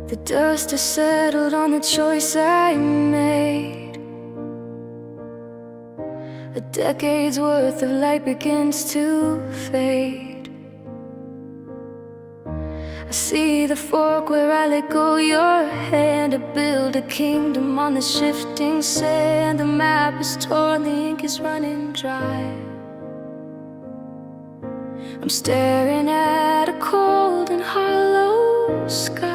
The dust has settled on the choice I made. A decade's worth of light begins to fade. I see the fork where I let go your hand to build a kingdom on the shifting sand. The map is torn, the ink is running dry. I'm staring at a cold and hollow sky.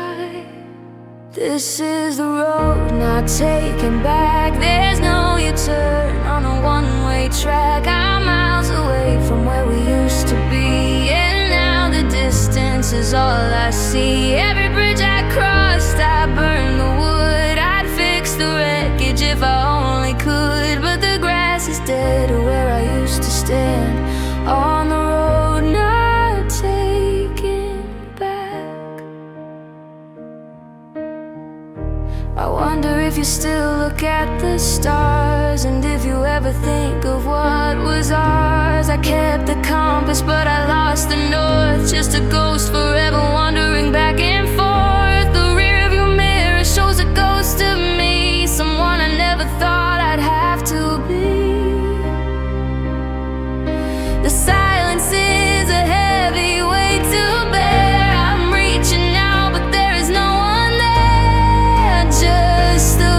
This is the road not taken back. There's no U-turn on a one-way track. I'm miles away from where we used to be, and now the distance is all I see. Every bridge I crossed, I burned the wood. I'd fix the wreckage if I only could, but the grass is dead where I used to stand, on the road not taken back. I wonder if you still look at the stars, and if you ever think of what was ours. I kept the compass but I lost the north, just a ghost forever wandering back and forth. The rearview mirror shows a ghost of me, someone I never thought I'd have to be. The silence is a heavy weight to bear. I'm reaching out but there is no one there, just the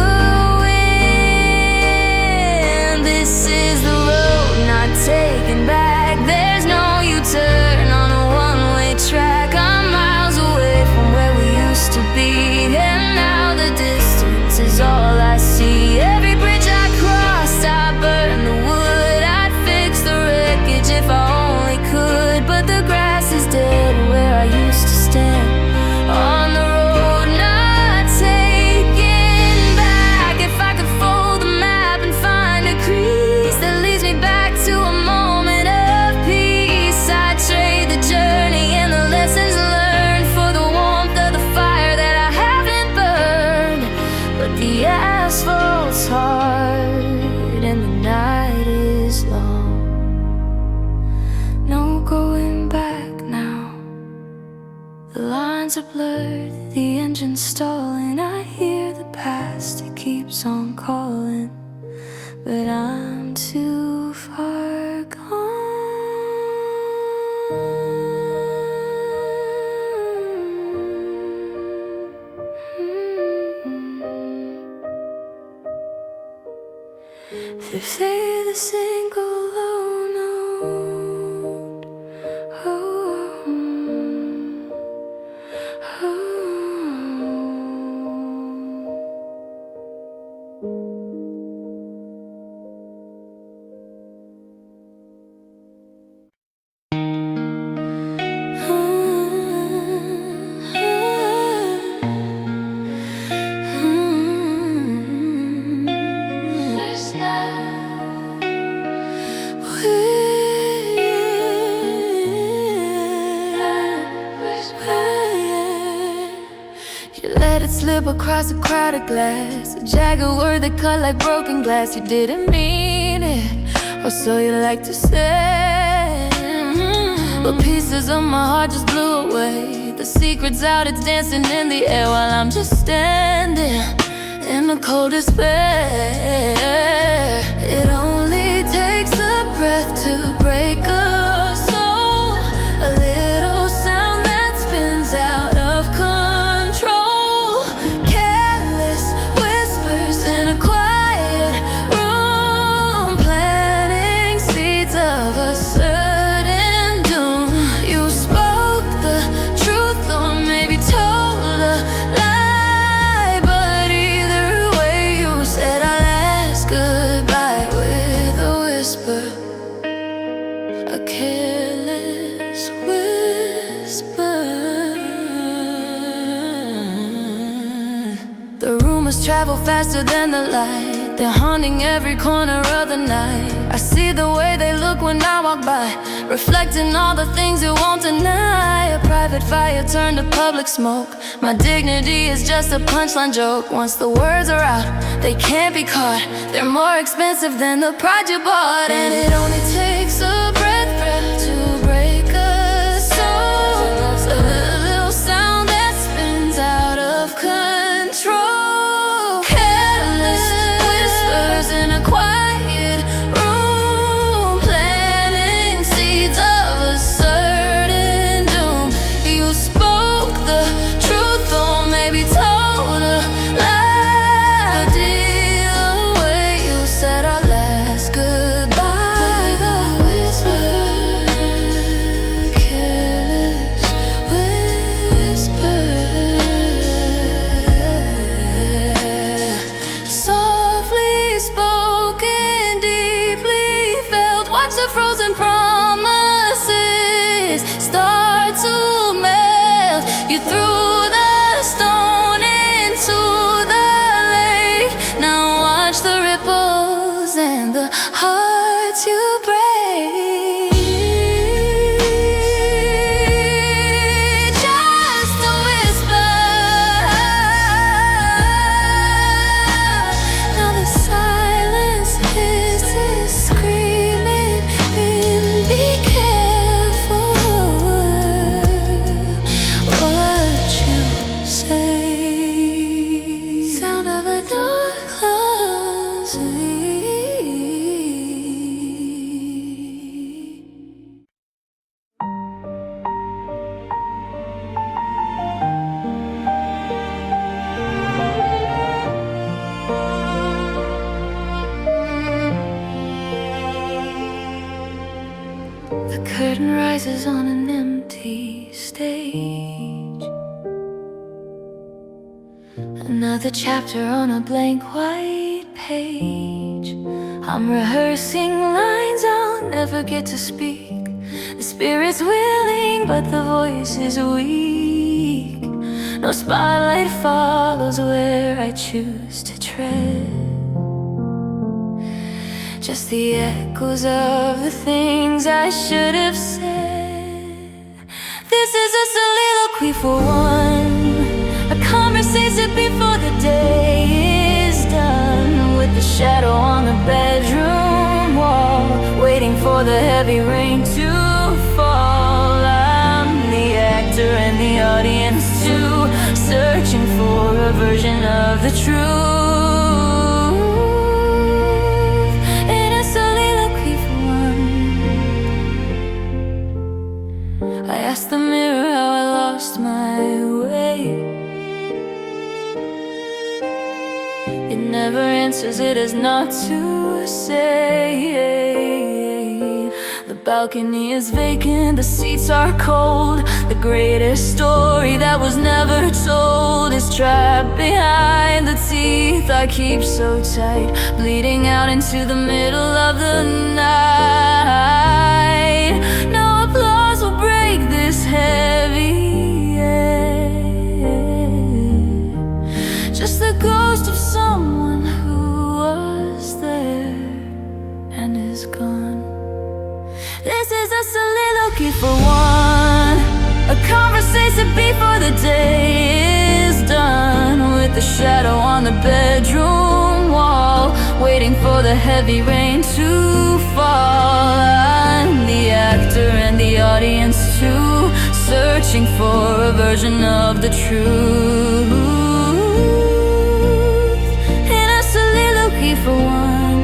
wind. This is the road not taken back. There's no U-turn on a one-way track. I'm miles away from where we used to be, and now the distance is all I see. Every bridge I crossed, I burned the wood. I'd fix the wreckage if I only could, but the grass is dead where I used to stand, on the road not taken back. If I could fold the map and find a crease that leads me back to a moment of peace, I'd trade the journey and the lessons learned for the warmth of the fire that I haven't burned. But the asphalt's hard and the night is long. No going back now. The lines are blurred, the engine's stalling. I hear the past, it keeps on calling, but I'm too far gone. They say the single low note, you let it slip across a crowded glass, a jagged word that cut like broken glass. You didn't mean it, or so you like to say, but pieces of my heart just blew away. The secret's out, it's dancing in the air while I'm just standing in the cold despair. It only takes a breath to break a soul, a little sound that spins out of control. Careless whispers in a quiet room, planting seeds of a certain doom. You spoke the truth or maybe told a lie, but either way you said our last goodbye with a whisper, a careless whisper. The rumors travel faster than the light. They're haunting every corner of the night. I see the way they look when I walk by, reflecting all the things you won't deny. A private fire turned to public smoke. My dignity is just a punchline joke. Once the words are out, they can't be caught. They're more expensive than the pride you bought. And it only takes a breath to break a soul. A little sound that spins out of control. Careless whispers in a quiet room, planting seeds of a certain doom. You spoke the truth, or maybe told a lie. The way you said our last goodbye. The whisper, careless whisper, softly spoken, deeply felt. Watch the frozen promises start to melt. You threw the stone into the lake. Now watch the ripples and the hearts you break. Just a whisper. Now the silence is screaming in. Be careful what you say. Sound of a door closing. The curtain rises on an empty stage. Another chapter on a blank white page. I'm rehearsing lines I'll never get to speak. The spirit's willing, but the voice is weak. No spotlight follows where I choose to tread. Just the echoes of the things I should have said. This is a soliloquy for one, a conversation before the day is done. With the shadow on the bedroom wall, waiting for the heavy rain to fall. I'm the actor and the audience too, searching for a version of the truth. In a soliloquy for one, I asked the mirror how I lost my way. It never answers, it has not to say. The balcony is vacant, the seats are cold. The greatest story that was never told is trapped behind the teeth I keep so tight, bleeding out into the middle of the night. No applause will break this heavy air. Just the ghost of someone who was there and is gone. This is a soliloquy for one, a conversation before the day is done. With the shadow on the bedroom wall, waiting for the heavy rain to fall. I'm the actor and the audience too, searching for a version of the truth. In a soliloquy for one,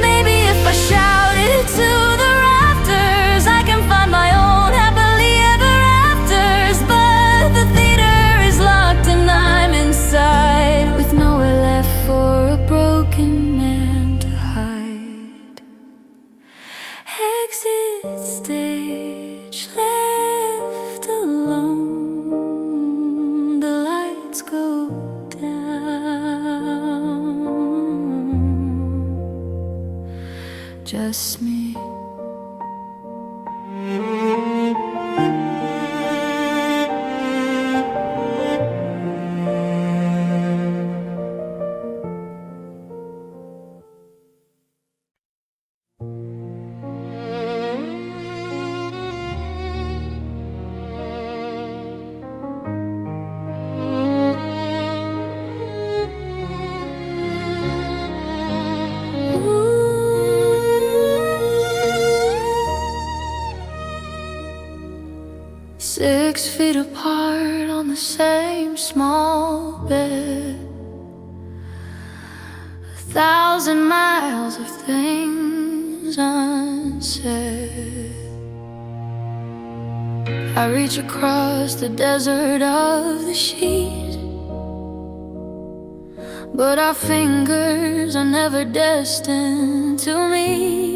maybe if I shout it to the rafters, I can find my own happily ever afters. But the theater is locked and I'm inside, with nowhere left for a broken man to hide. Exit stage, left alone. The lights go down. Just me. 6 feet apart on the same small bed. 1,000 miles of things unsaid. I reach across the desert of the sheet, but our fingers are never destined to meet.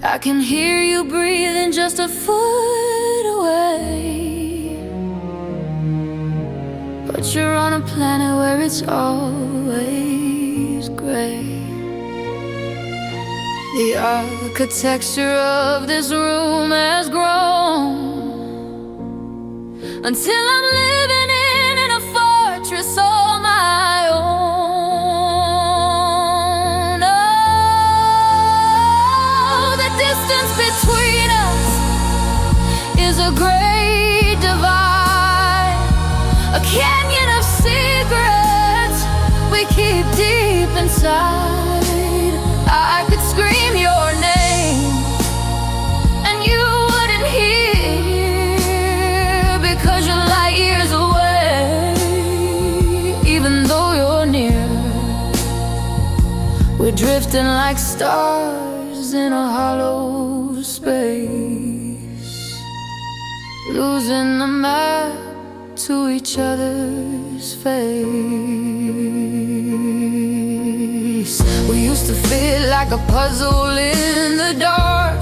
I can hear you breathing just a foot away, but you're on a planet where it's always gray. The architecture of this room has grown until I'm living in a fortress all my own. Oh, the distance between us is a great divide, a canyon of secrets we keep deep inside. I could scream your name and you wouldn't hear, because you're light years away, even though you're near. We're drifting like stars in a hollow space, losing the map to each other's face. We used to fit like a puzzle in the dark.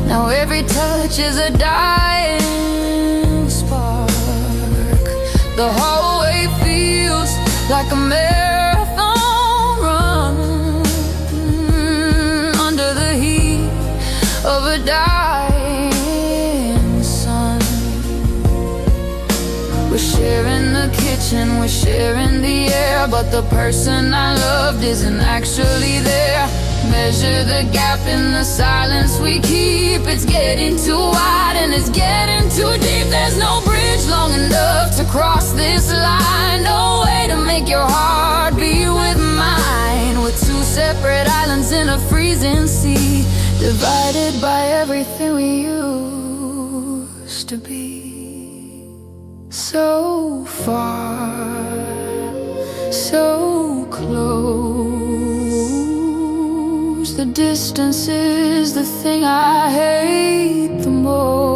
Now every touch is a dying spark. The hallway feels like a marathon run under the heat of a dying sun. We're sharing the kitchen, we're sharing the air, but the person I loved isn't actually there. Measure the gap in the silence we keep. It's getting too wide and it's getting too deep. There's no bridge long enough to cross this line. No way to make your heart beat with mine. We're two separate islands in a freezing sea, divided by everything we used to be. So far, so close. The distance is the thing I hate the most.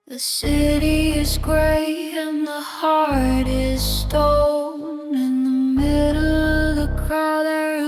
The city is gray and the heart is stone. In the middle of the crowd they're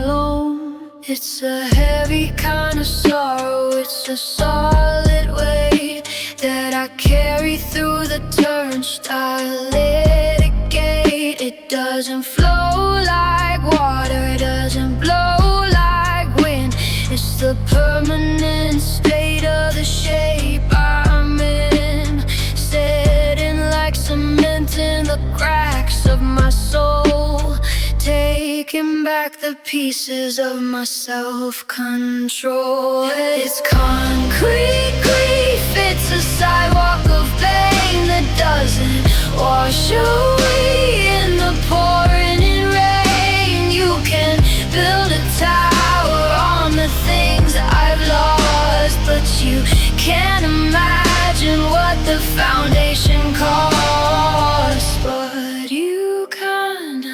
alone. It's a heavy kind of sorrow, it's a solid weight that I carry through the turnstile litigate. It doesn't flow like water, it doesn't blow like wind. It's the permanent state of the shape I'm in, setting like cement in the cracks of my soul, taking back the pieces of my self-control. It's concrete grief, it's a sidewalk of pain that doesn't wash away in the pouring in rain. You can build a tower on the things I've lost, but you can't imagine what the foundation costs. But you can't,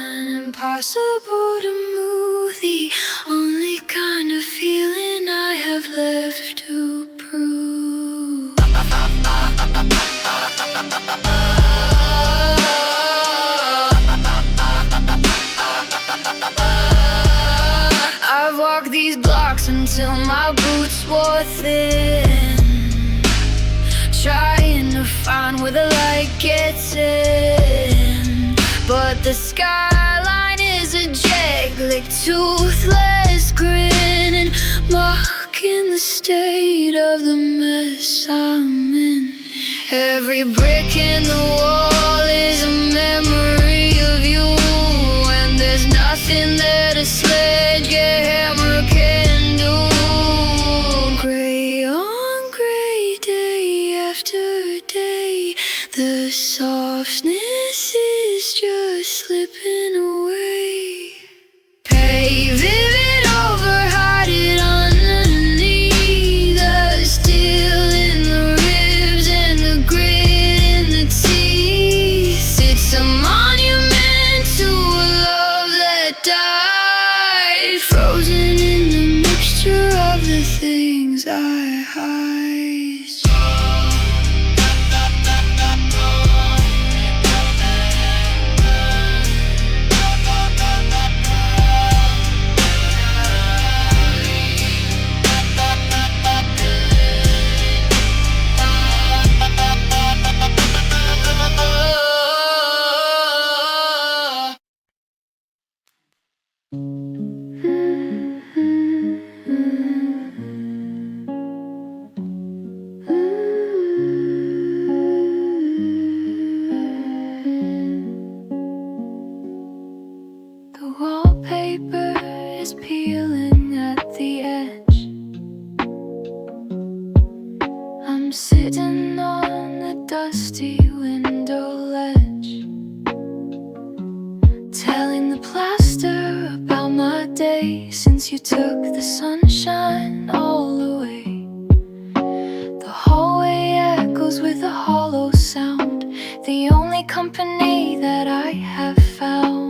impossible to move, the only kind of feeling I have left to prove. till my boots wore thin, trying to find where the light gets in. But the skyline is a jag-lick, toothless grin, and mocking the state of the mess I'm in. Every brick in the wall is a memory of you, and there's nothing that a sledgehammer can do. Gray on gray, day after day, the softness is just slipping away. Pave it over, hide it underneath the steel in the ribs and the grit in the teeth. It's a monument to a love that died, frozen in the mixture of the things I hide. The wallpaper is peeling at the edge. I'm sitting on the dusty window ledge, telling the plaster about my day since you took the sunshine all away. The hallway echoes with a hollow sound, the only company that I have found.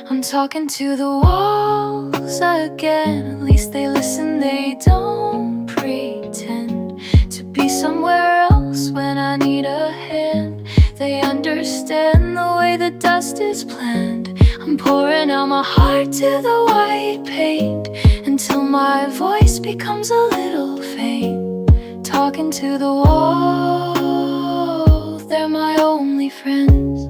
I'm talking to the walls again, at least they listen, they don't pretend to be somewhere else when I need a hand. They understand the way the dust is planned. I'm pouring out my heart to the white paint until my voice becomes a little faint. Talking to the walls, they're my only friends.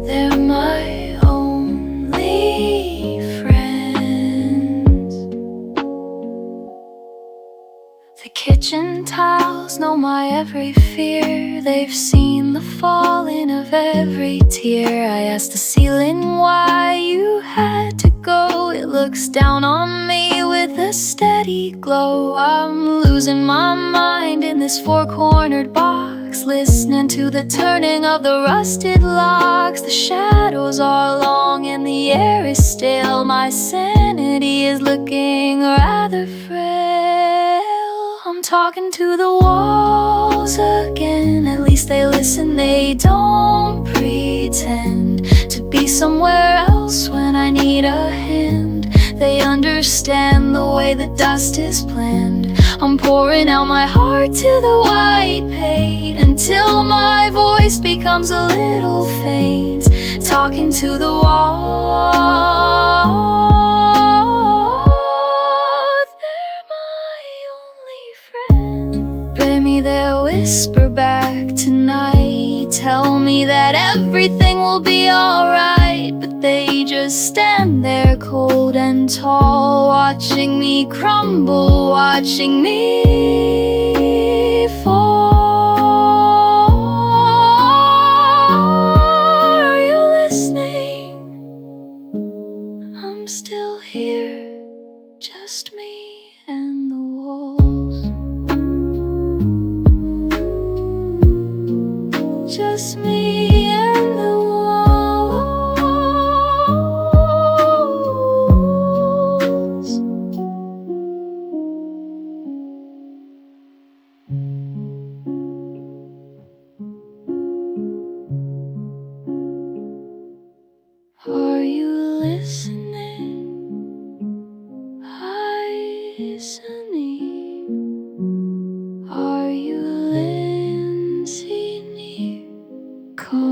They're my only friends. The kitchen tiles know my every fear. They've seen the falling of every tear. I asked the ceiling why you had to go. It looks down on me with a steady glow. I'm losing my mind in this four-cornered box, listening to the turning of the rusted locks. The shadows are long and the air is stale. My sanity is looking rather frail. I'm talking to the walls again, at least they listen, they don't pretend to be somewhere else when I need a hand. They understand the way the dust is planned. I'm pouring out my heart to the white paint until my voice becomes a little faint. Talking to the wall, they're my only friend. Pray me they'll whisper back tonight, tell me that everything will be alright. But they just stand there cold and tall, watching me crumble, watching me fall. Are you listening? I'm still here, just me and the walls. Just me and the walls. Are you listening? Listening. Are you listening? Call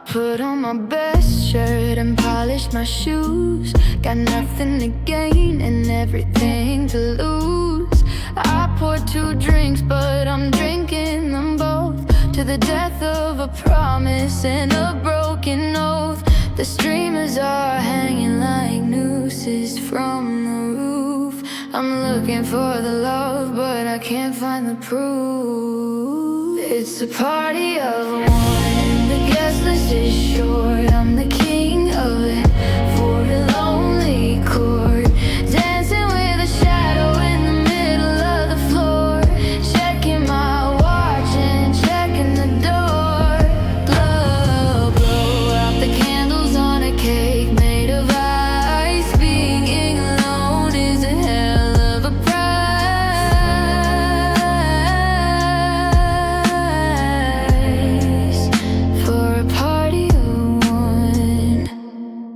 Put on my best shirt and polish my shoes. Got nothing to gain and everything to lose. I poured 2 drinks, but I'm drinking them both, to the death of a promise and a broken oath. The streamers are hanging like nooses from the roof. I'm looking for the love, but I can't find the proof. It's a party of one, the guest list is short. I'm the king of it, for a lonely chord. Dancing with a shadow in the middle of the floor. Checking my watch and checking the door. Blow, blow out the candles on a cake made of ice. Being alone is a hell of a price for a party of one.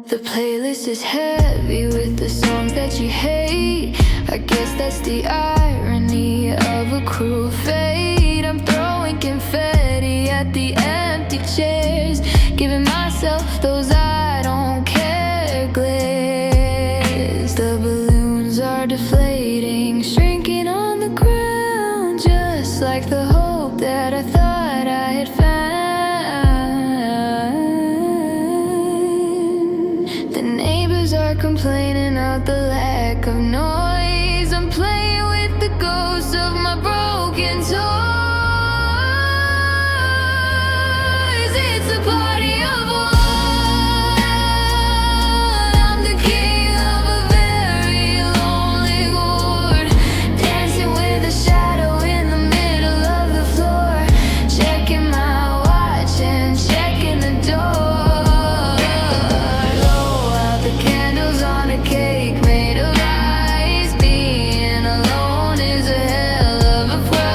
The playlist is heavy with the songs that you hate. I guess that's the irony of a cruel fate. I'm throwing confetti at the empty chairs, giving myself those I don't care glares. The balloons are deflating, shrinking on the ground, just like the hope that I thought I had found. The neighbors are complaining of the lack of noise. I'm playing with the ghosts of my broken toys. It's a party of one. I'm the king of a very lonely chord. Dancing with a shadow in the middle of the floor. Checking my watch and checking the door. Blow out the candles on a cake made of ice. Being alone is a hell of a price.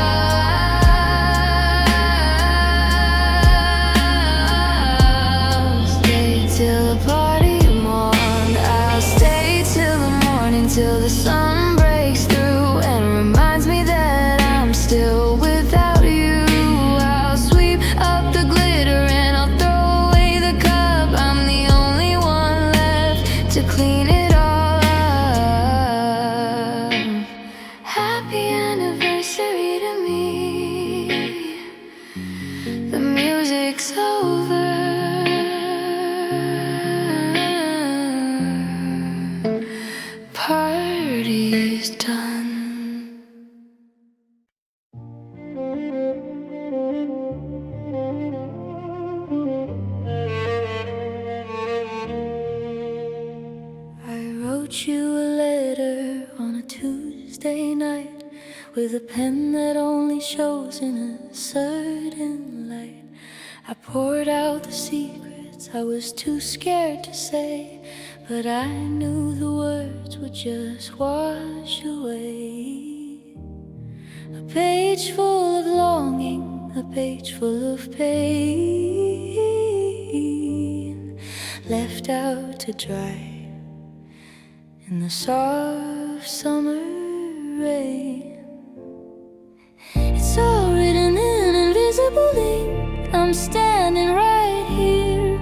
Stay till the party I'm on. I'll stay till the morning, till the sun breaks through and reminds me that I'm still without you. I'll sweep up the glitter and I'll throw away the cup. I'm the only one left to clean it all up. Happy anniversary to me. The music's over. Party's done. I wrote you a letter on a Tuesday night, with a pen that only shows in a certain light. I poured out the secrets I was too scared to say, but I knew the words would just wash away. A page full of longing, a page full of pain, left out to dry in the soft summer rain. It's all written in invisible ink. I'm standing right here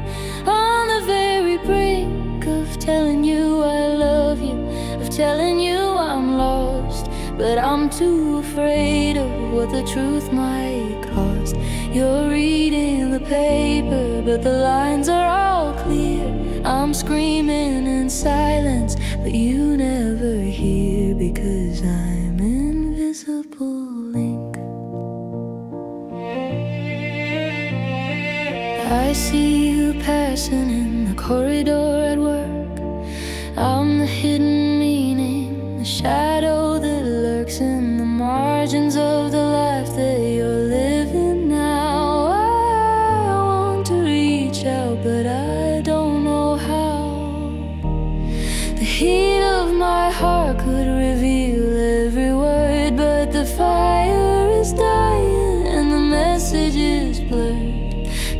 on the very brink of telling you I love you, of telling you I'm lost, but I'm too afraid of what the truth might cost. You're reading the paper, but the lines are all clear. I'm screaming in silence, but you never hear, because I'm invisible ink. I see you passing in the corridor at work. I'm the hidden meaning, the shadow that lurks in the margins of the life that you're living now. I want to reach out, but I don't know how. The heat of my heart could reveal every word, but the fire is dying and the message is blurred.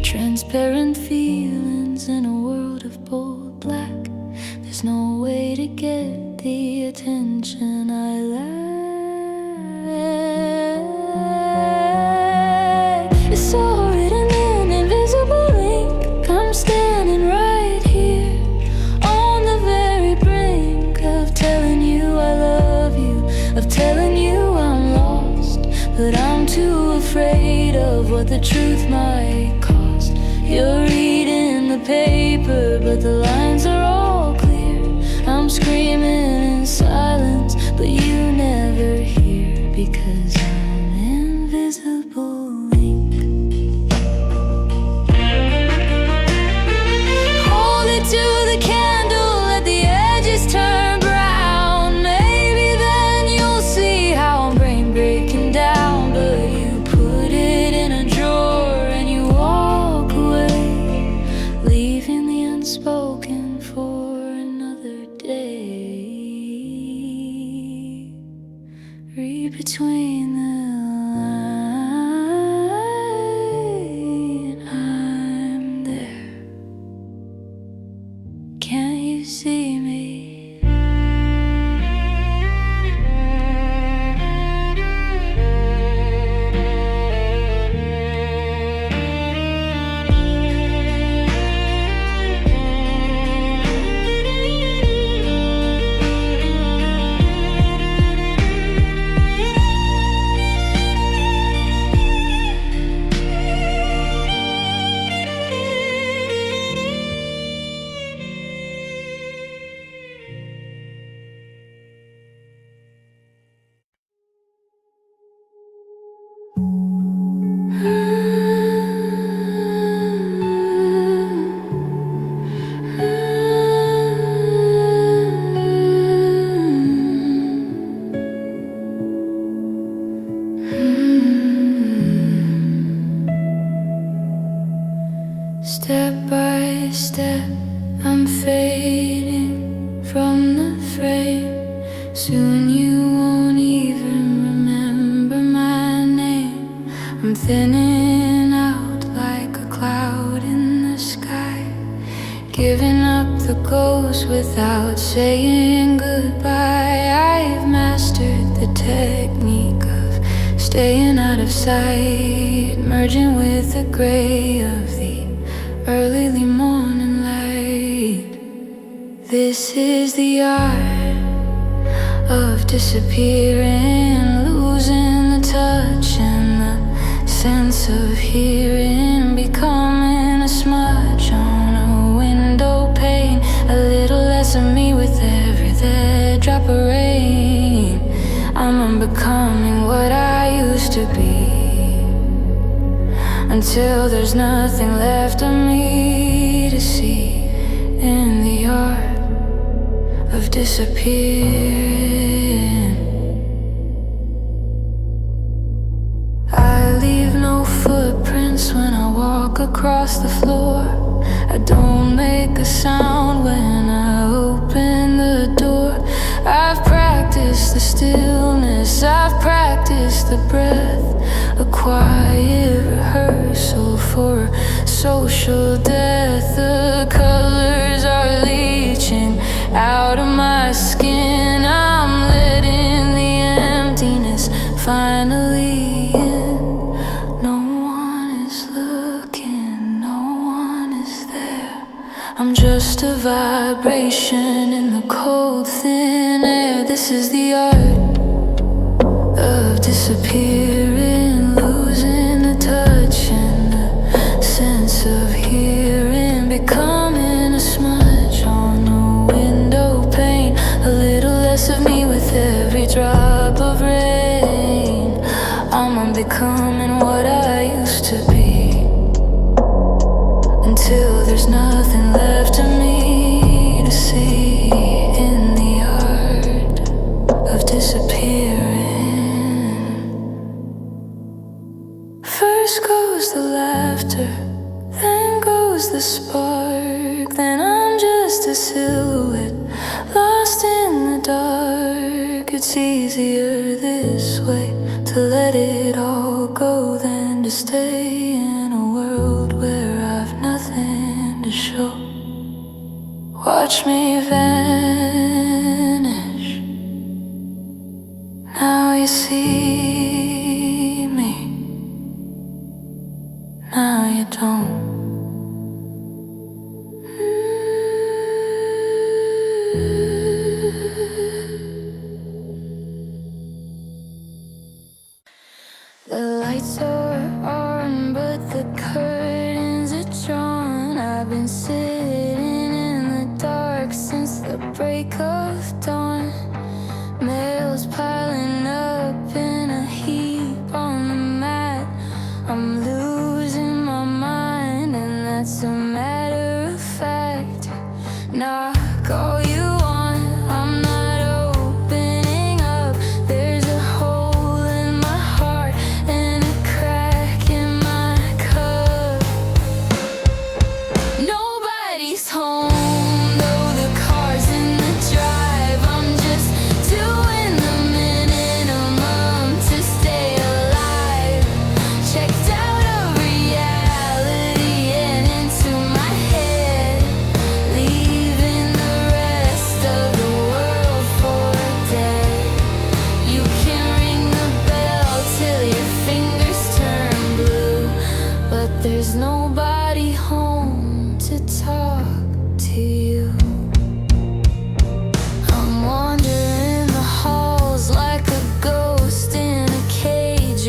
Transparent feelings in a world of bold black. There's no way to get the attention I lack. It's all written in invisible ink. I'm the truth might cost. You're reading the paper, but the lines are all clear. I'm screaming in silence, but you never hear, because I'm invisible ink. Hold it to the candle, let the edges turn brown. Maybe then you'll see how I'm brain breaking down. But you put it in a drawer and you walk away, leaving the unspoken for another day. Read between the line, I'm there. Can't you see me? Step by step, I'm fading from the frame. Soon you won't even remember my name. I'm thinning out like a cloud in the sky, giving up the ghost without saying goodbye. I've mastered the technique of staying out of sight, merging with the gray of the early morning light. This is the art of disappearing, losing the touch and the sense of hearing, becoming a smudge on a window pane, a little less of me with every that drop of rain. I'm unbecoming what I used to be, until there's nothing left of me to see in the art of disappearing. I leave no footprints when I walk across the floor. I don't make a sound when I open the door. I've practiced the stillness, I've practiced the breath, a quiet rehearsal for a social death. The colors are leaching out of my skin. I'm letting the emptiness finally in. No one is looking, no one is there. I'm just a vibration in the cold, thin air. This is the art of disappearing, losing the touch and the sense of hearing, becoming a smudge on a window pane, a little less of me with every drop of rain. I'm unbecoming what I used to be, until there's nothing left of me to see in the art of disappearing. First goes the laughter, then goes the spark, then I'm just a silhouette lost in the dark. It's easier this way to let it all go than to stay in a world where I've nothing to show. Watch me vanish, now you see me, now you don't. The lights are on, but the break of dawn. Mail's piling up in a heap on the mat. I'm losing my mind, and that's a matter of fact. Knock all you want, I'm not opening up. There's a hole in my heart and a crack in my cup. Nobody's home, though the car's in the drive. I'm just doing the minimum to stay alive. Checked out of reality and into my head, leaving the rest of the world for dead. You can ring the bell till your fingers turn blue, but there's nobody home to talk to you. I'm wandering the halls like a ghost in a cage,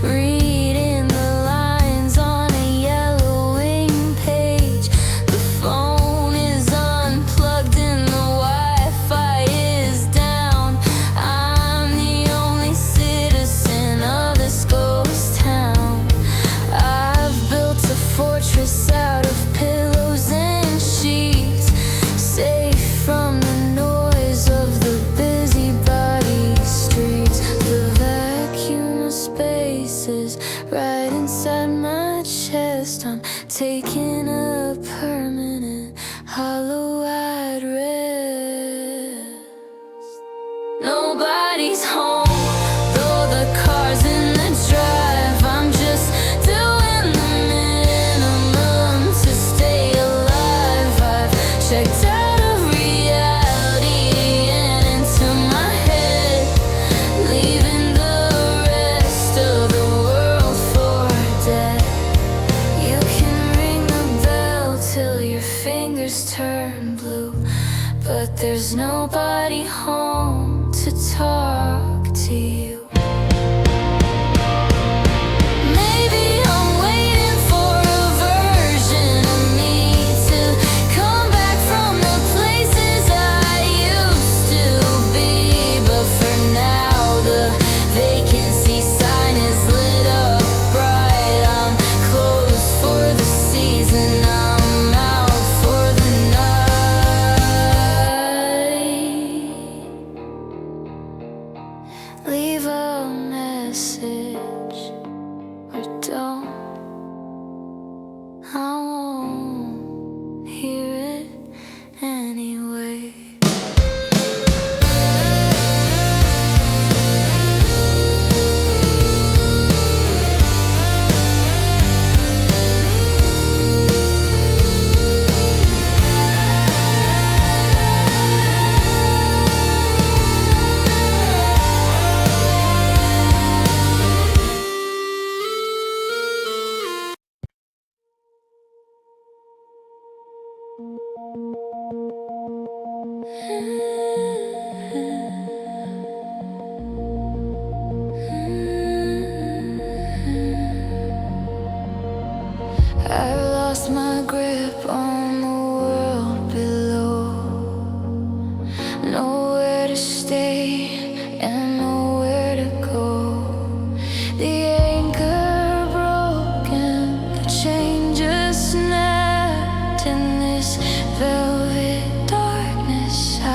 reading the lines on a yellowing page. The phone is unplugged and the Wi-Fi is down. I'm the only citizen of this ghost town. I've built a fortress out of pillows and sheets, safe from the noise of the busybody streets. The vacuum of space is right inside my chest. I'm taking a permanent hollow-eyed rest. Nobody's home, though the car's in the drive. I'm just doing the minimum to stay alive. I've checked out of reality and into my head, leaving the rest of the world for dead. You can ring the bell till your fingers turn blue, but there's nobody home to talk to you. Maybe I'm waiting for a version of me to come back from the places I used to be. But for now, the vacancy sign is lit up bright. I'm closed for the season, I'm out for the night. Leave a message or don't. I won't hear it anyway. I've lost my grip on the world below. Nowhere to stay and nowhere to go. The anchor broken, the chain just snapped in this velvet darkness. I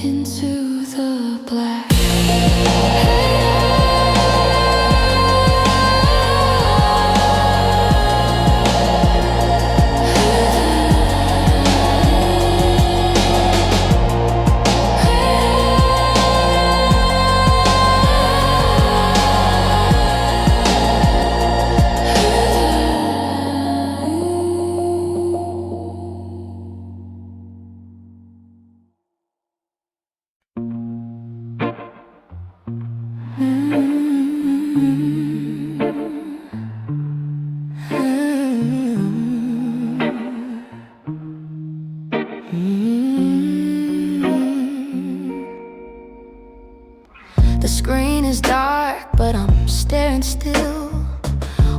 into the black. The screen is dark, but I'm staring still,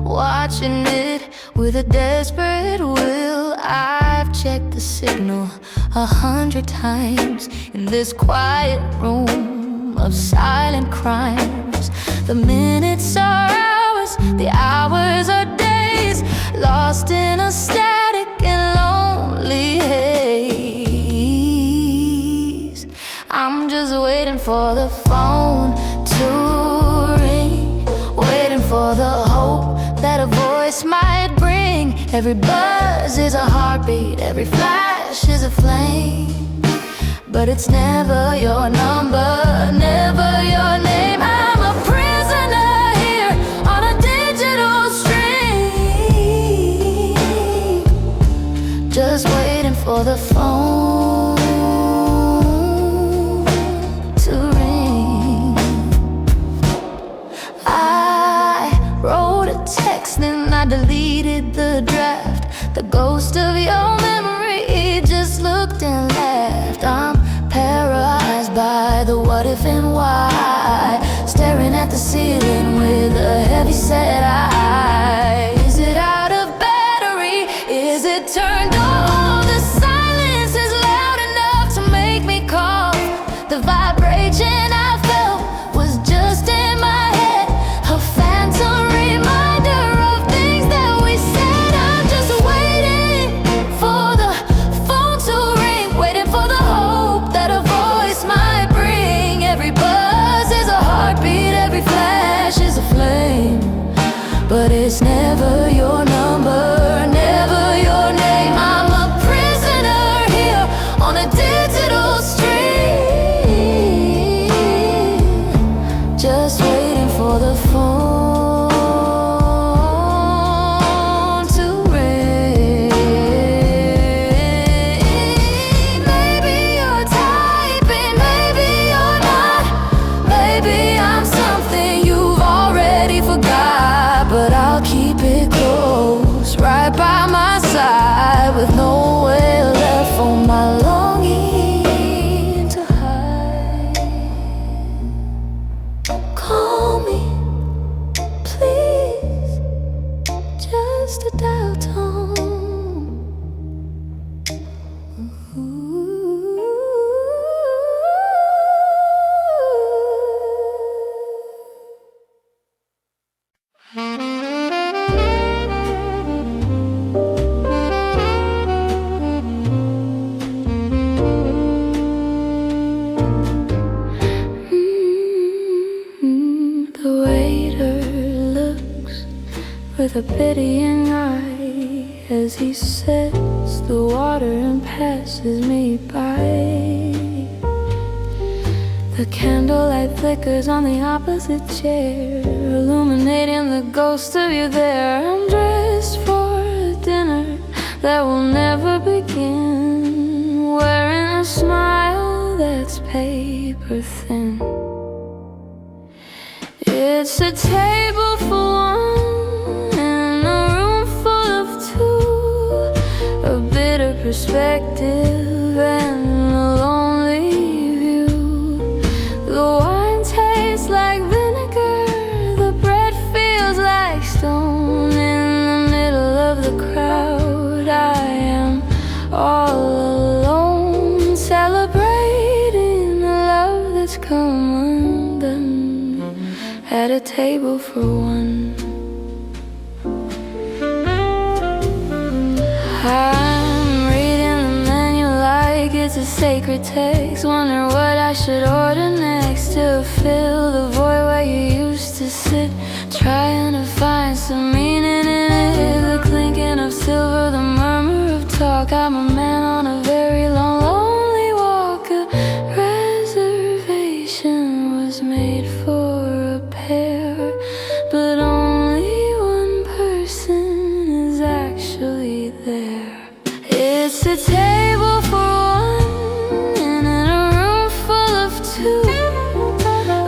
watching it with a desperate will. I've checked the signal 100 times in this quiet room of silent crimes. The minutes are hours, the hours are days, lost in a static and lonely haze. I'm just waiting for the phone to ring, waiting for the hope that a voice might bring. Every buzz is a heartbeat, every flash is a flame, but it's never your number, never your name. I'm a prisoner here on a digital string, just waiting for the phone to ring. I wrote a text and I deleted the draft. The ghost of your memory just looked and laughed. I'm paralyzed by the what if and why, staring at the ceiling with a heavy set eye. Is it out of battery? Is it turned on? The silence is loud enough to make me cough. The vibration I felt was just in my head, a phantom reminder of things that we said. I'm just waiting for the phone to ring, waiting for the hope that a voice might bring. Every buzz is a heartbeat, every flash is a flame, but it's never your number, never your name. I'm a prisoner here on a digital string, just waiting for the phone to ring. Maybe you're typing, maybe you're not, maybe I'm something you've already forgot, but I'll keep it close, right by my side, with nowhere left for my longing to hide. Call me, please, just a dial tone. The waiter looks with a pitying eye as he sets the water and passes me by. The candlelight flickers on the opposite chair, illuminating the ghost of you there. I'm dressed for a dinner that will never begin, wearing a smile that's paper thin. It's a table for one in a room full of two, a bitter perspective and a lonely view. The wine tastes like vinegar, the bread feels like stone. In the middle of the crowd, I am all alone, celebrating a love that's come undone at a table for one. I'm reading the menu like it's a sacred text. Wonder what I should order next to fill the void where you used to sit, trying to find some meaning in it. The clinking of silver, the murmur of talk. I'm a man on a very long, lonely walk. A reservation was made for a pair, but only one person is actually there. It's a table for one in a room full of two,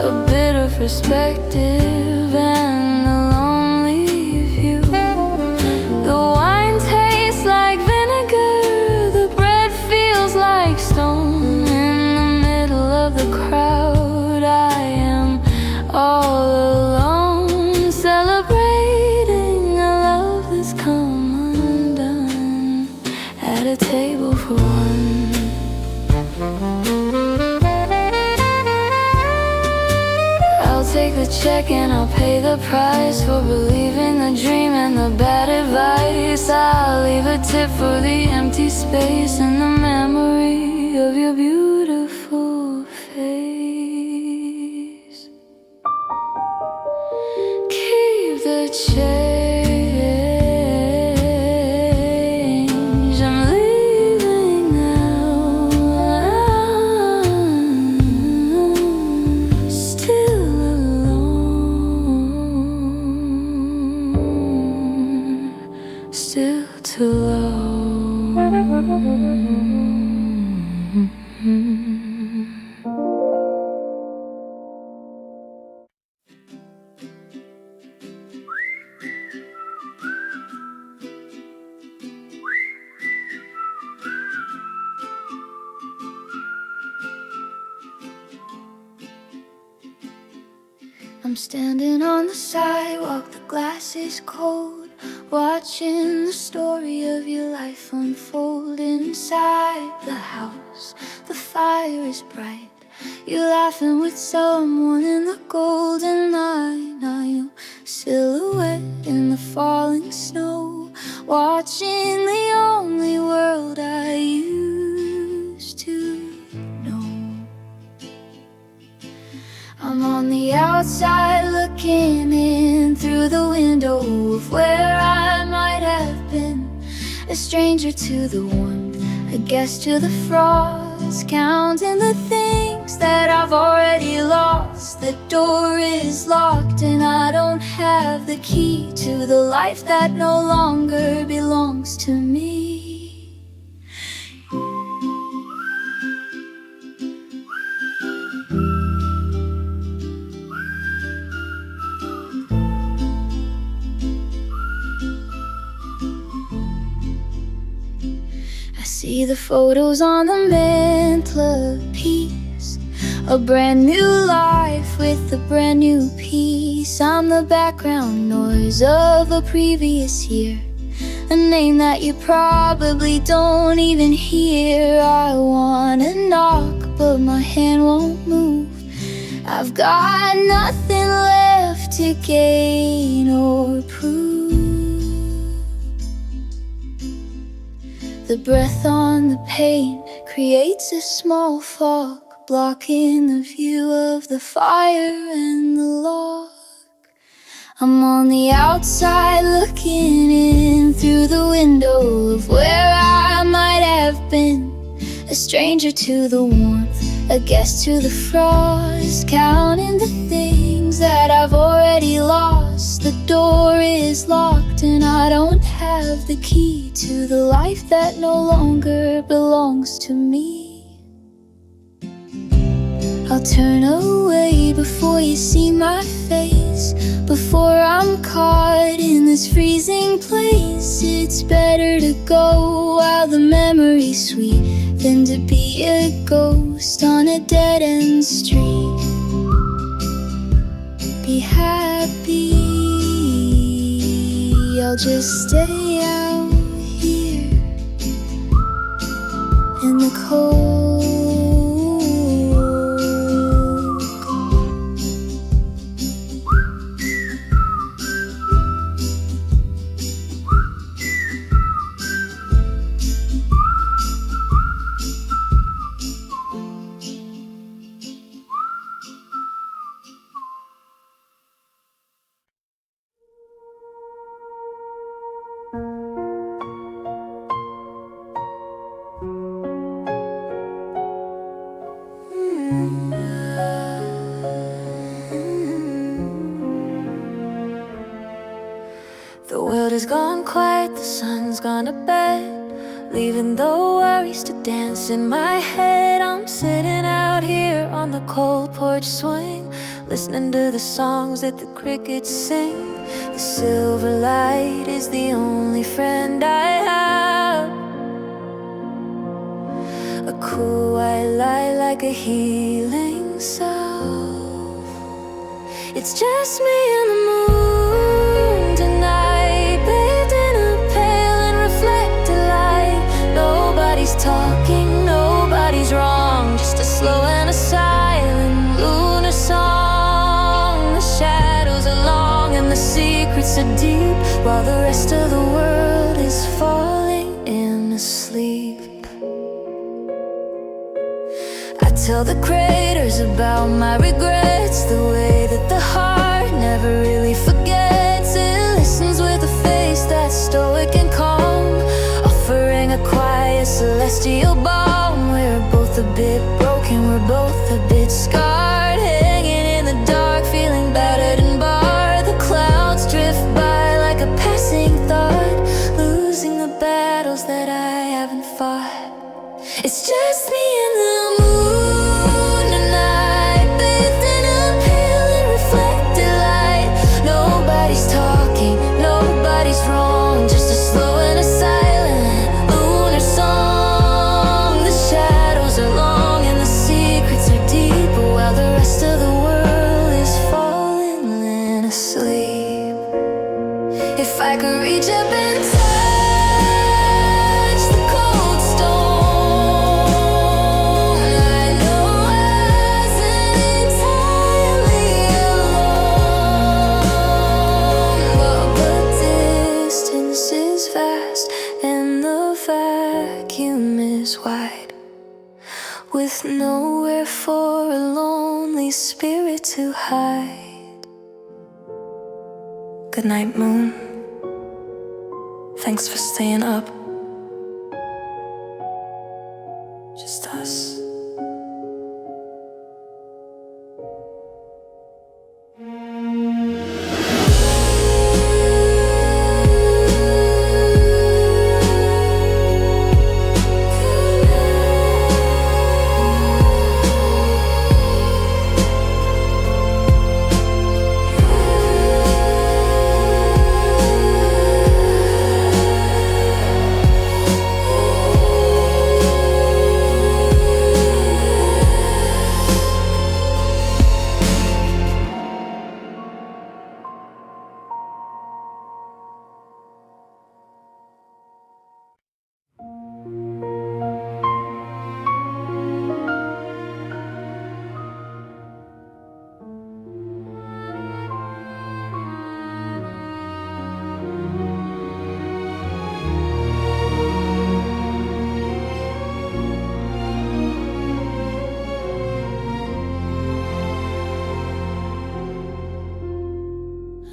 a bit of perspective and a lonely view. The wine tastes like vinegar, the bread feels like stone. In the middle of the crowd, I am all alone, celebrating a love that's come undone at a table for one. I'll take the check and I'll pay the price for believing the dream and the bad advice. I'll leave a tip for the empty space and the memory of your beautiful face. Keep the change, I'm leaving now. Still alone, still too low. I'm standing on the sidewalk, the glass is cold, watching the story of your life unfold. Inside the house, the fire is bright, you're laughing with someone in the golden light. Now your silhouette in the falling snow, watching the only world I used to know. I'm on the outside looking in through the window of where I might have been, a stranger to the warmth, a guest to the frost, counting the things that I've already lost. The door is locked and I don't have the key to the life that no longer belongs to me. See the photos on the mantelpiece, a brand new life with a brand new piece. I'm the background noise of a previous year, a name that you probably don't even hear. I wanna knock, but my hand won't move. I've got nothing left to gain or prove. The breath on the pane creates a small fog, blocking the view of the fire and the log. I'm on the outside looking in through the window of where I might have been, a stranger to the warmth, a guest to the frost, counting the things that I've already lost. The door is locked and I don't have the key to the life that no longer belongs to me. I'll turn away before you see my face, before I'm caught in this freezing place. It's better to go while the memory's sweet than to be a ghost on a dead-end street. Be happy, I'll just stay out here in the cold. The world has gone quiet, the sun's gone to bed, leaving the worries to dance in my head. I'm sitting out here on the cold porch swing, listening to the songs that the crickets sing. The silver light is the only friend I have, a cool white light like a healing salve. It's just me and the moon tonight, bathed in a pale and reflected light. Nobody's talking, nobody's wrong, just a slow and a silent lunar song. The shadows are long and the secrets are deep, while the rest of the world is falling in asleep. I tell the craters about my regrets, the way that the heart never really forgets. It listens with a face that's stoic and calm, offering a quiet celestial balm. We're both a bit broken, we're both a bit scarred, hanging in the dark, feeling battered and barred. The clouds drift by like a passing thought, losing the battles that I haven't fought. It's just me and the moon tonight, bathed in a pale and reflected light. Nobody's talking, nobody's wrong, just a slow and a silent lunar song. The shadows are long and the secrets are deep, while the rest of the world is falling asleep. If I could reach up and touch the cold stone, I know I wasn't entirely alone. But distance is vast and the vacuum is wide, with nowhere for a lonely spirit to hide. Good night, moon. Thanks for staying up. Just us.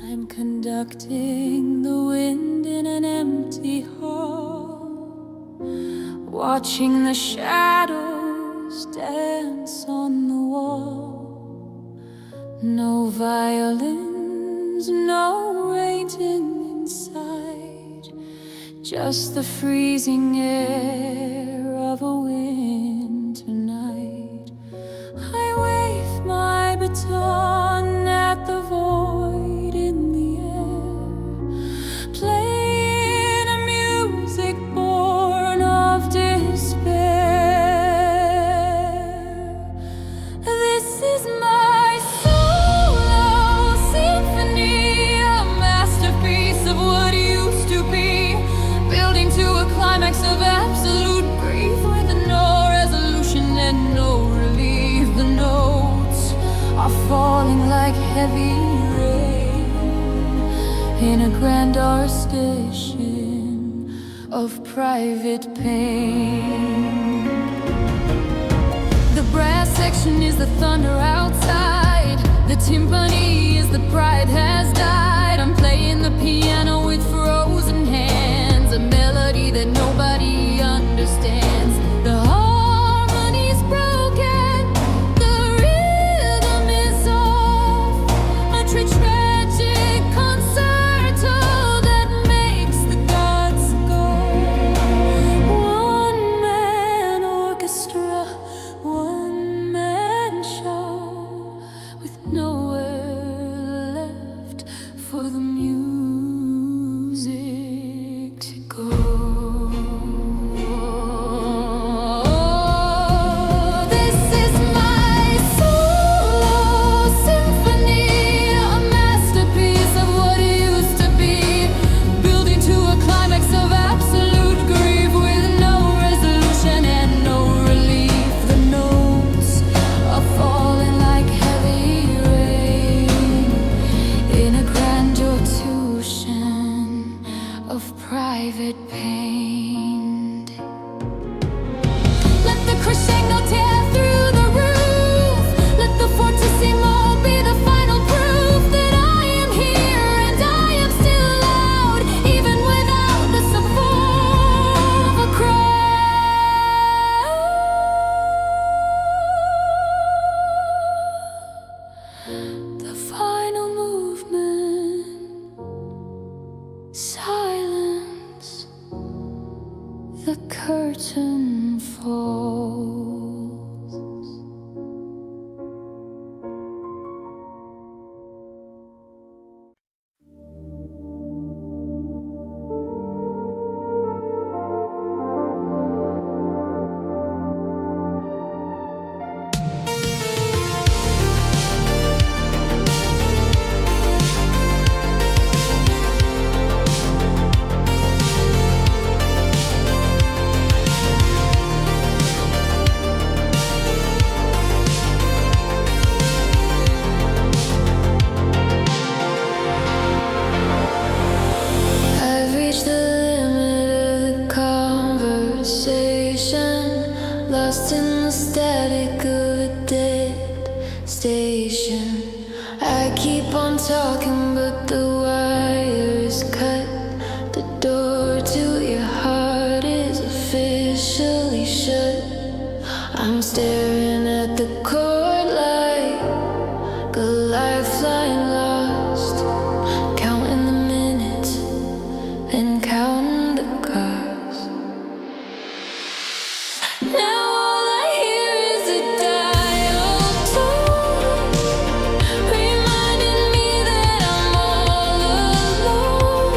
I'm conducting the wind in an empty hall, watching the shadows dance on the wall. No violins, no waiting inside, just the freezing air of a winter night. I wave my baton at the void in the air, playing a music born of despair. This is my solo symphony, a masterpiece of what used to be, building to a climax of absolute grief, with no resolution and no relief. The notes are falling like heavy rain in a grand orchestration of private pain. The brass section is the thunder outside, the timpani is the pride has died. I'm playing the piano with frozen hands, a melody that nobody understands. The harmony's broken, the talking, but the wire is cut. The door to your heart is officially shut. I'm staring at the cord like a lifeline lost, counting the minutes and counting the cost. Now all I hear is a dial tone, reminding me that I'm all alone.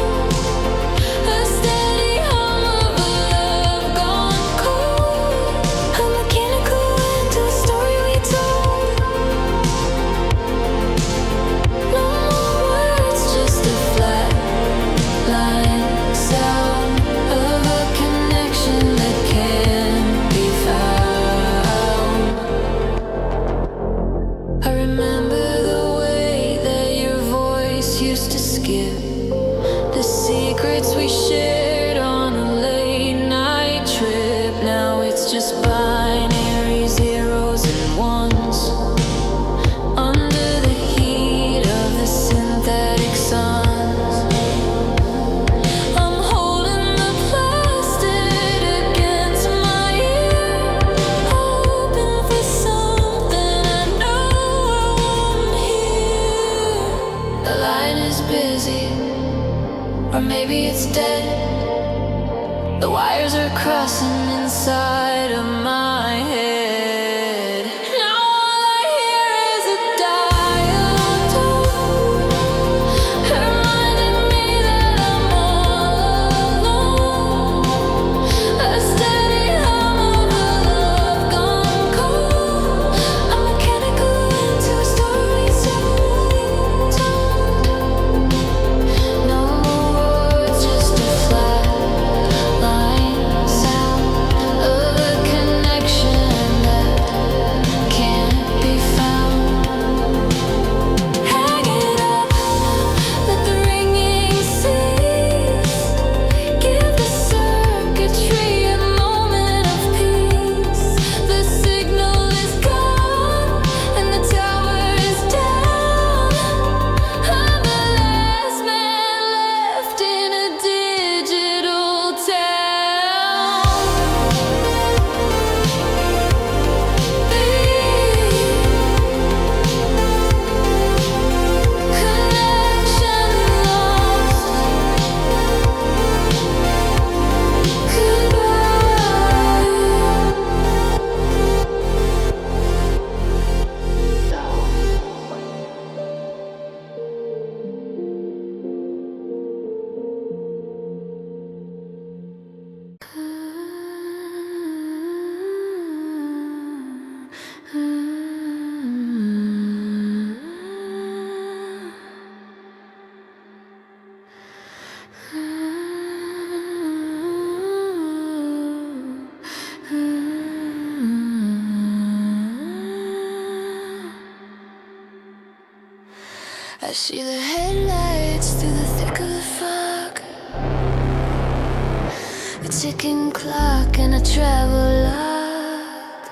A steady hum of a love gone cold, a mechanical end to a story we told. No more words, just a flat line sound of a connection that can't be found. I remember the way that your voice used to skip the secrets we shared on a late night trip. Now it's just binary zeros and ones under the heat of the synthetic suns. I'm holding the plastic against my ear, hoping for something I know I won't hear. The line is busy, or maybe it's dead. The wires are crossing inside of my head. Now all I hear is a dial tone, reminding me that I'm all alone. A steady hum of a love gone cold, a mechanical end to a story told. No more words, just a flat line sound of a connection that can't be found. Hang it up, let the ringing cease. Give the circuitry a moment of peace. The signal is gone and the tower is down. I'm the last man left in a digital town. Connection lost. I see the headlights through the thick of the fog, a ticking clock and a travel log.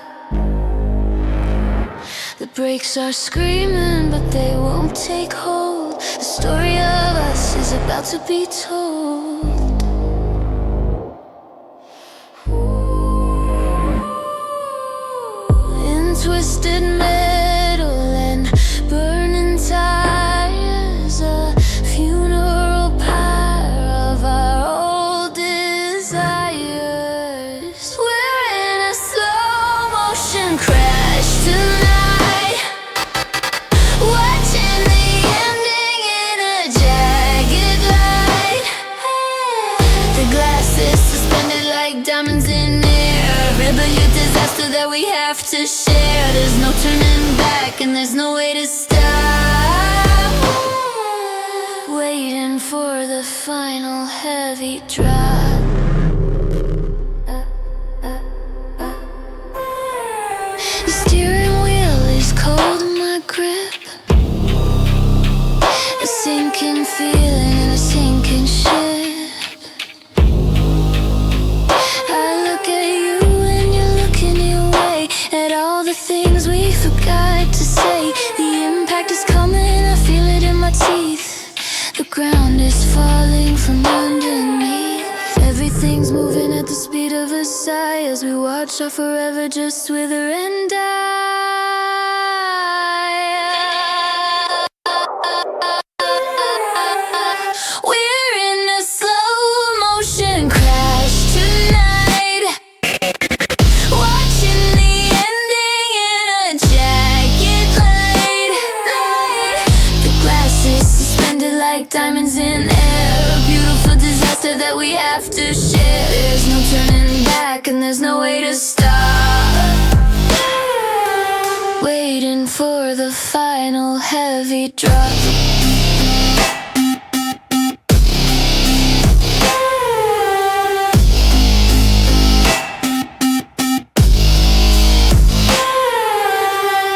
The brakes are screaming, but they won't take hold. The story of us is about to be told. In twisted metal and burning tires, a funeral pyre of our old desires. We're in a slow motion crash tonight, watching the ending in a jagged light. The glass is suspended like diamonds in air, a rebellious disaster that we have to share. There's no turning back and there's no way to stop. Waiting for the final heavy drop. The steering wheel is cold in my grip, a sinking feeling in a sinking ship. I look at you and you're looking your way, at all the things we forgot to say. The impact is coming, I feel it in my teeth. ground is falling from underneath. Everything's moving at the speed of a sigh as we watch our forever just wither and die. We're in a slow motion crash tonight, watching the ending in a jagged light. The glass is suspended like diamonds in air, a beautiful disaster that we have to share. There's no turning back and there's no way to stop. Waiting for the final heavy drop.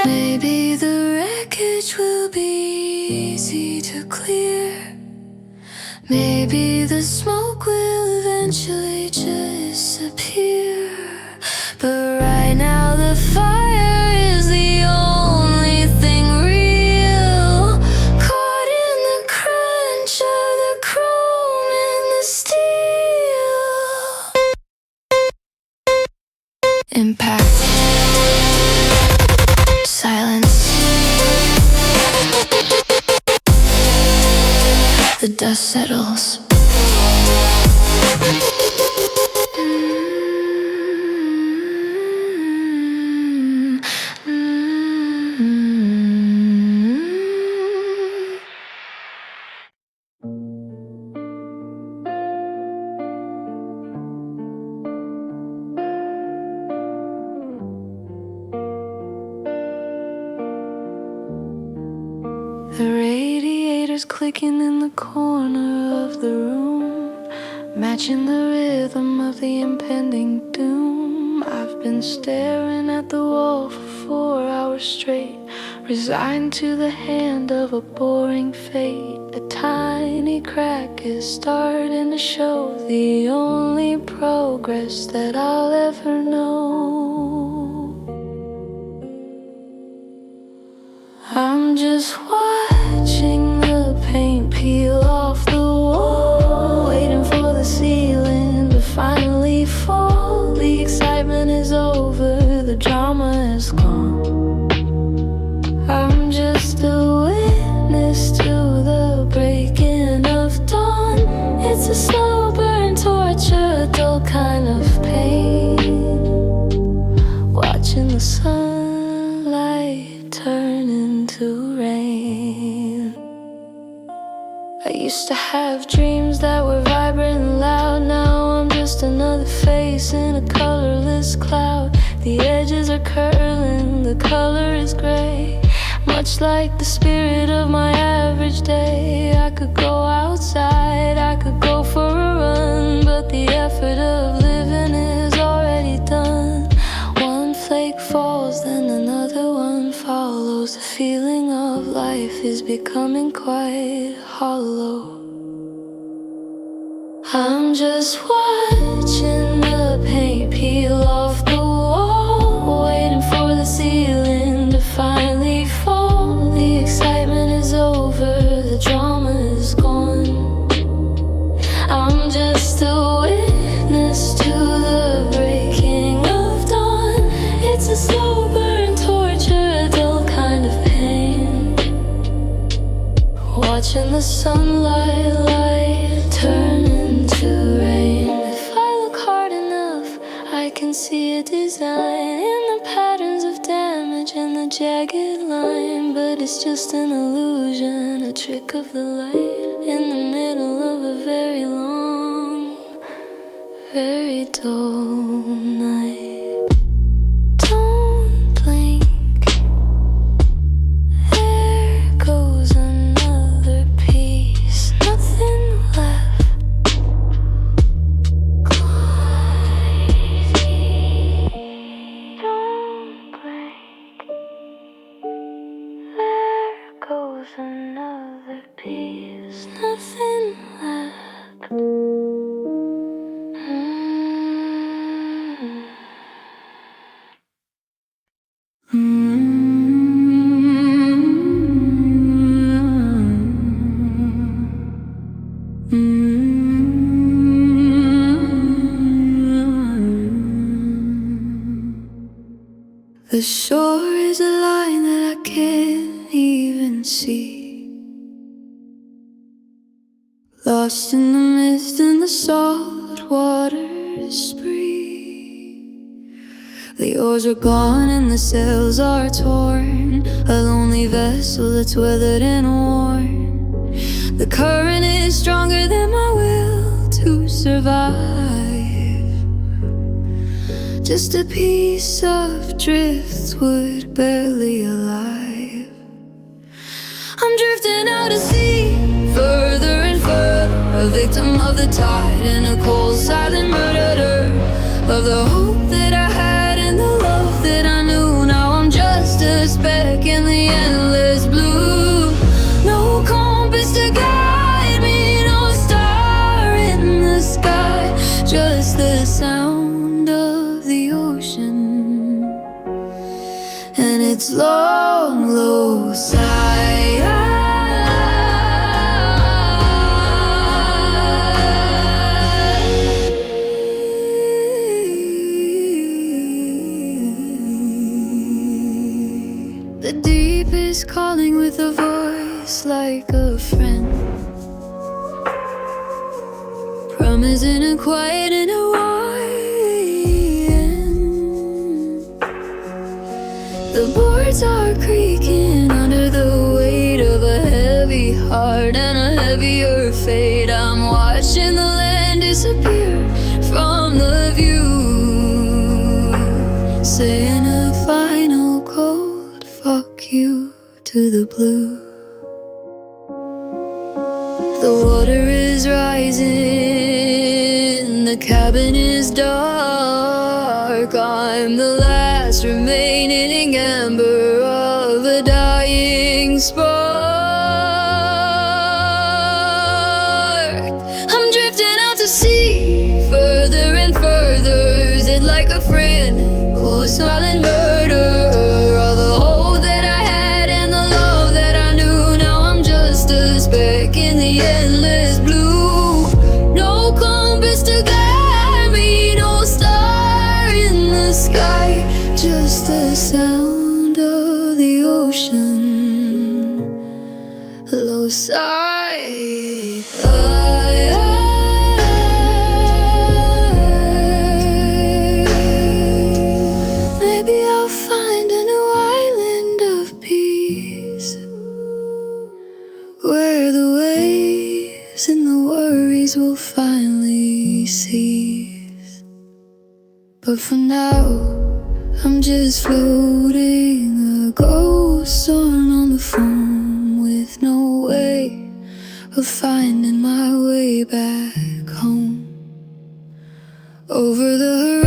Maybe the wreckage will be easy to clear. Maybe the smoke will eventually disappear. But right now the fire is the only thing real. Caught in the crunch of the chrome and the steel. Impact. Silence. The dust settles. The radiator's clicking in the corner of the room, matching the rhythm of the impending doom. I've been staring at the wall for 4 hours straight, resigned to the hand of a boring fate. A tiny crack is starting to show, the only progress that I'll ever know. I'm just watching the paint peel off the wall, waiting for the ceiling to finally fall. The excitement is over, the drama is gone. I'm just a witness to the breaking of dawn. It's a slow burn torture, a dull kind of pain, watching the sunlight turn into rain. I used to have dreams that were vibrant and loud. Now I'm just another face in a colorless cloud. The edges are curling, the color is gray, much like the spirit of my average day. I could go outside, I could go for a run, but the effort of living is already done. One flake falls, then another one follows. The feeling of life is becoming quite hollow. I'm just watching the paint peel off the wall, waiting for the ceiling to finally fall. The excitement is over, the drama is gone. I'm just a witness to the breaking of dawn. It's a slow burn torture, a dull kind of pain, watching the sunlight turn into rain. If I look hard enough, I can see a design in the patterns of damage and the jagged line. But it's just an illusion, a trick of the light in the middle of a very long, very dull night. Don't blink, there goes another piece, nothing left. Don't blink, there goes another piece, nothing left. can see. Lost in the mist and the salt waters spree. The oars are gone and the sails are torn, a lonely vessel that's weathered and worn. The current is stronger than my will to survive. Just a piece of driftwood barely alive. I'm drifting out to sea, further and further, a victim of the tide and a cold silent murderer of the hope that I had and the love that I knew. Now I'm just a speck in the endless blue. No compass to guide me, no star in the sky, just the sound of the ocean and its long, low sigh. The deep is calling with a voice like a friend, promising a quiet and a wide end. The boards are creaking under the weight of a heavy heart and a heavier fate. I'm watching the land disappear from the view, saying a final cold fuck you to the blue. The water is rising, the cabin is dark. I'm the last remaining ember of a dying spark. I'm drifting out to sea, further and further. Is it like a friend, cold silent murderer of the hope that I had and the love that I knew? Now I'm just a speck in the endless blue. No compass to guide me, no star in the sky, just the sound of the ocean, low sigh. Maybe I'll find a new island of peace, where the waves and the worries will finally cease. But for now, I'm just floating, a ghost soaring on the foam, with no way of finding my way back home. Over the horizon